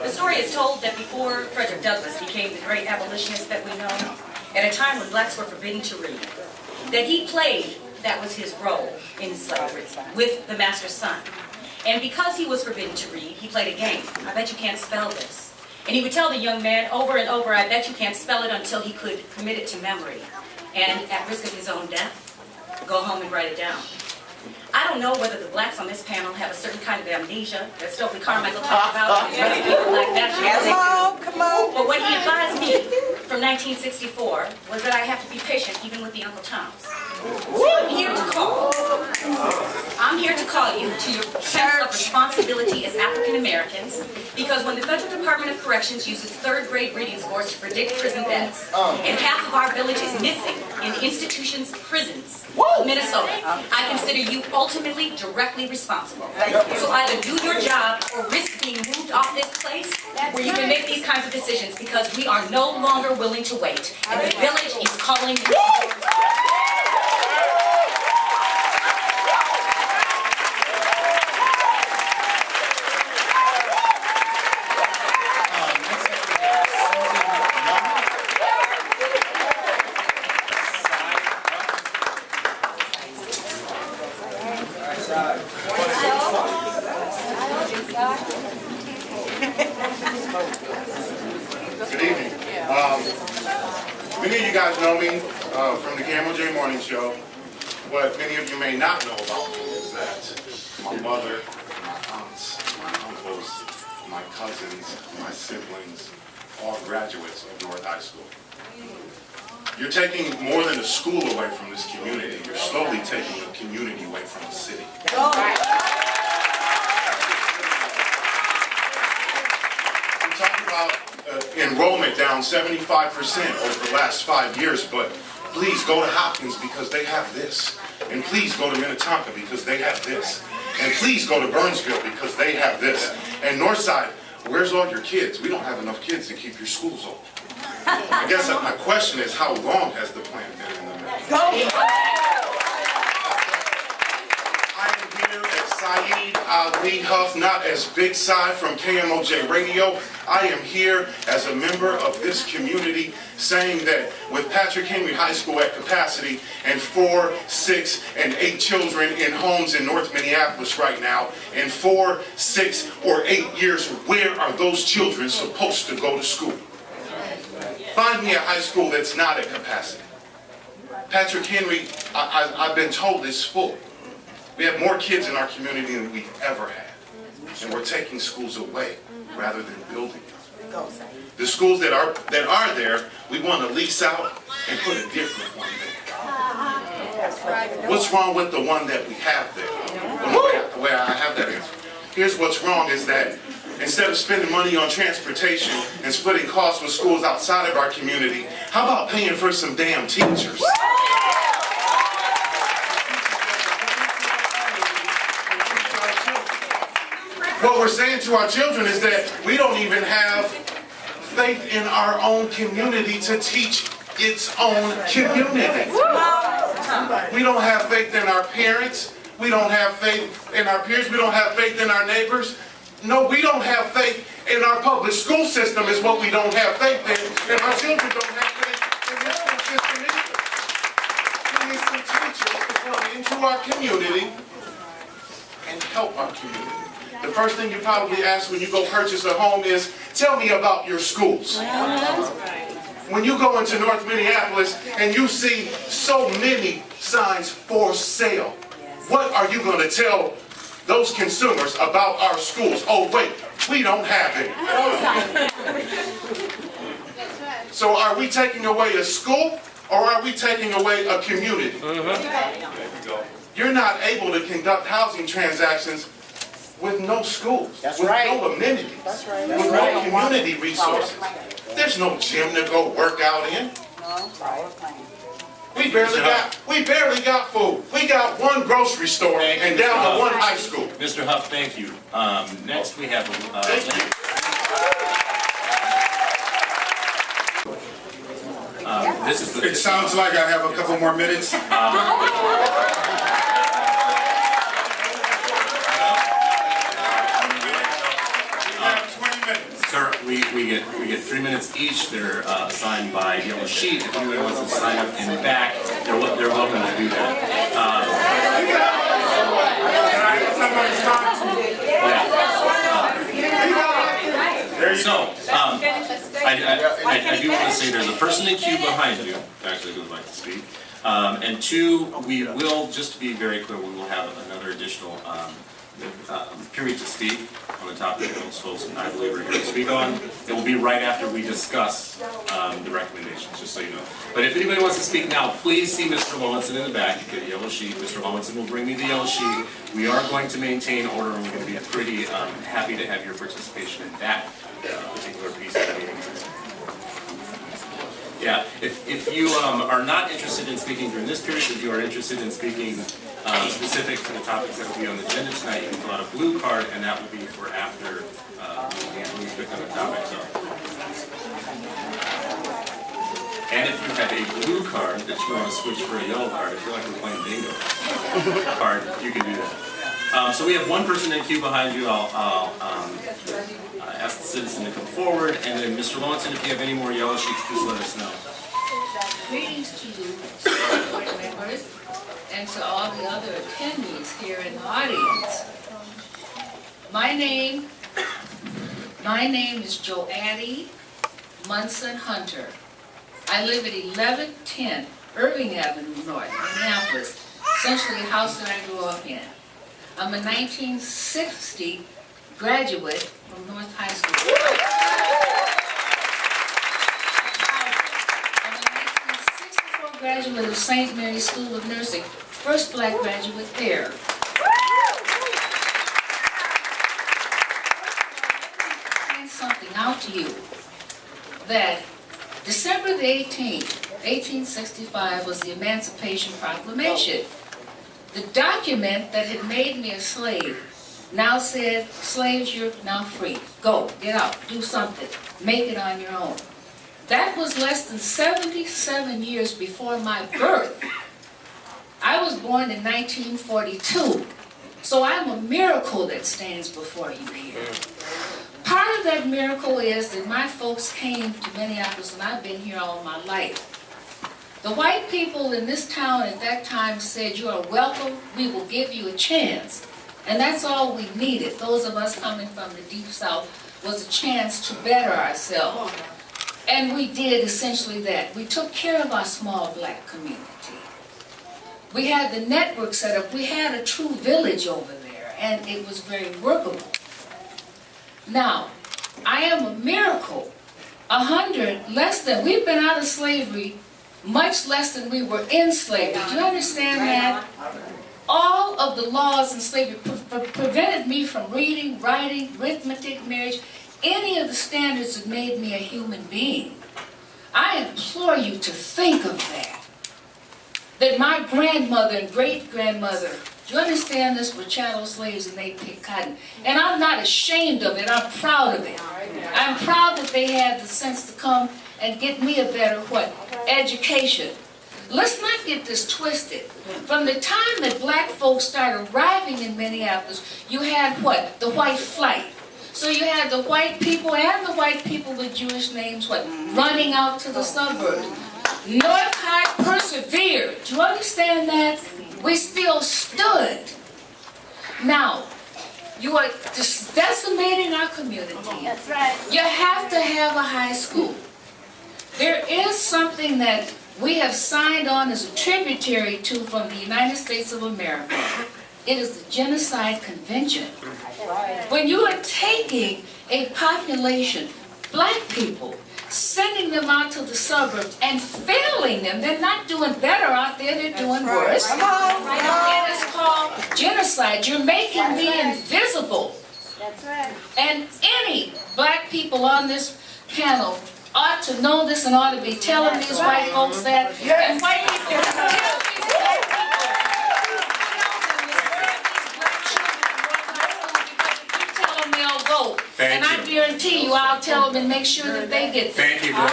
The story is told that before Frederick Douglass became the great abolitionist that we know, at a time when blacks were forbidden to read, that he played, that was his role in slavery, with the master's son. And because he was forbidden to read, he played a game. I bet you can't spell this. And he would tell the young man over and over, I bet you can't spell it, until he could commit it to memory. And at risk of his own death, go home and write it down. I don't know whether the blacks on this panel have a certain kind of amnesia that Stokely Carmichael talked about. Come on. But what he advised me from 1964 was that I have to be patient even with the Uncle Toms. So I'm here to call you to your sense of responsibility as African Americans, because when the Federal Department of Corrections uses third-grade reading scores to predict prison beds, and half of our village is missing in institutions, prisons, Minnesota, I consider you ultimately directly responsible. So either do your job or risk being moved off this place where you can make these kinds of decisions, because we are no longer willing to wait, and the village is calling you. Good evening. Many of you guys know me from the Camel J Morning Show. What many of you may not know about me is that my mother, my aunts, my uncles, my cousins, my siblings, all graduates of North High School. You're taking more than a school away from this community. You're slowly taking a community away from the city. We're talking about enrollment down 75% over the last 5 years, but please go to Hopkins because they have this. And please go to Minnetonka because they have this. And please go to Burnsville because they have this. And Northside, where's all your kids? We don't have enough kids to keep your schools open. I guess my question is, how long has the plan been in the making? I am here as Saeed Ali Huff, not as Big Si from KMOJ Radio. I am here as a member of this community, saying that with Patrick Henry High School at capacity and 4, 6, and 8 children in homes in North Minneapolis right now, in 4, 6, or 8 years, where are those children supposed to go to school? Find me a high school that's not at capacity. Patrick Henry, I've been told, is full. We have more kids in our community than we've ever had. And we're taking schools away rather than building them. The schools that are there, we want to lease out and put a different one there. What's wrong with the one that we have there? Well, the way I have that answer. Here's what's wrong is that instead of spending money on transportation and splitting costs with schools outside of our community, how about paying for some damn teachers? What we're saying to our children is that we don't even have faith in our own community to teach its own community. We don't have faith in our parents. We don't have faith in our peers. We don't have faith in our neighbors. No, we don't have faith in our public school system is what we don't have faith in. And our children don't have faith in this school system either. We need some teachers to come into our community and help our community. The first thing you probably ask when you go purchase a home is, tell me about your schools. When you go into North Minneapolis and you see so many signs for sale, what are you going to tell those consumers about our schools? Oh wait, we don't have it. So are we taking away a school or are we taking away a community? You're not able to conduct housing transactions with no schools, with no amenities, with no community resources. There's no gym to go work out in. We barely got food. We got one grocery store and down to one high school. Mr. Huff, thank you. Next we have It sounds like I have a couple more minutes. we get 3 minutes each. They're assigned by yellow sheet. If anybody wants to sign up in the back, they're welcome to do that. So, I do want to say there's a person in queue behind you, actually, who would like to speak. And two, we will, just to be very clear, we will have another additional period to speak on the topic that those folks I believe are here to speak on. It will be right after we discuss the recommendations, just so you know. But if anybody wants to speak now, please see Mr. Lowenson in the back. You get a yellow sheet. Mr. Lowenson will bring me the yellow sheet. We are going to maintain order, and we're going to be pretty happy to have your participation in that particular piece of the meeting. Yeah, if you are not interested in speaking during this period, if you are interested in speaking specific to the topics that will be on the agenda tonight, you can fill out a blue card, and that will be for after we speak on the topic. So. And if you have a blue card that you want to switch for a yellow card, if you're like we're playing bingo card, you can do that. So we have one person in queue behind you. I'll ask the citizen to come forward, and then Mr. Lowenson, if you have any more yellow sheets, please let us know. Greetings to you, school board members, and to all the other attendees here in the audience. My name is Joaddie Munson Hunter. I live at 1110 Irving Avenue North, Minneapolis, essentially the house that I grew up in. I'm a 1960 graduate from North High School. I'm a 1964 graduate of St. Mary's School of Nursing, first black graduate there. Point something out to you that December the 18th, 1865 was the Emancipation Proclamation. The document that had made me a slave now said, slaves, you're now free. Go, get out, do something, make it on your own. That was less than 77 years before my birth. I was born in 1942, so I'm a miracle that stands before you here. Part of that miracle is that my folks came to Minneapolis, and I've been here all my life. The white people in this town at that time said, you are welcome, we will give you a chance. And that's all we needed, those of us coming from the Deep South, was a chance to better ourselves. And we did essentially that. We took care of our small black community. We had the network set up. We had a true village over there, and it was very workable. Now, I am a miracle. 100, less than, we've been out of slavery much less than we were in slavery. Do you understand that? All of the laws in slavery prevented me from reading, writing, arithmetic, marriage, any of the standards that made me a human being. I implore you to think of that. That my grandmother and great-grandmother, do you understand this, were chattel slaves and they picked cotton. And I'm not ashamed of it, I'm proud of it. I'm proud that they had the sense to come and get me a better, education. Let's not get this twisted. From the time that black folks started arriving in Minneapolis, you had the white flight. So you had the white people and the white people with Jewish names, running out to the suburbs. North High persevered. Do you understand that? We still stood. Now, you are just decimating our community. That's right. You have to have a high school. There is something that we have signed on as a tributary to from the United States of America. It is the Genocide Convention. When you are taking a population, black people, sending them out to the suburbs and failing them, they're not doing better out there, they're doing worse. It is called genocide. You're making me invisible. That's right. And any black people on this panel ought to know this and ought to be telling these white folks that. And white people, tell these black people, tell them they'll go. And I guarantee you, I'll tell them and make sure that they get there. Thank you, Bill.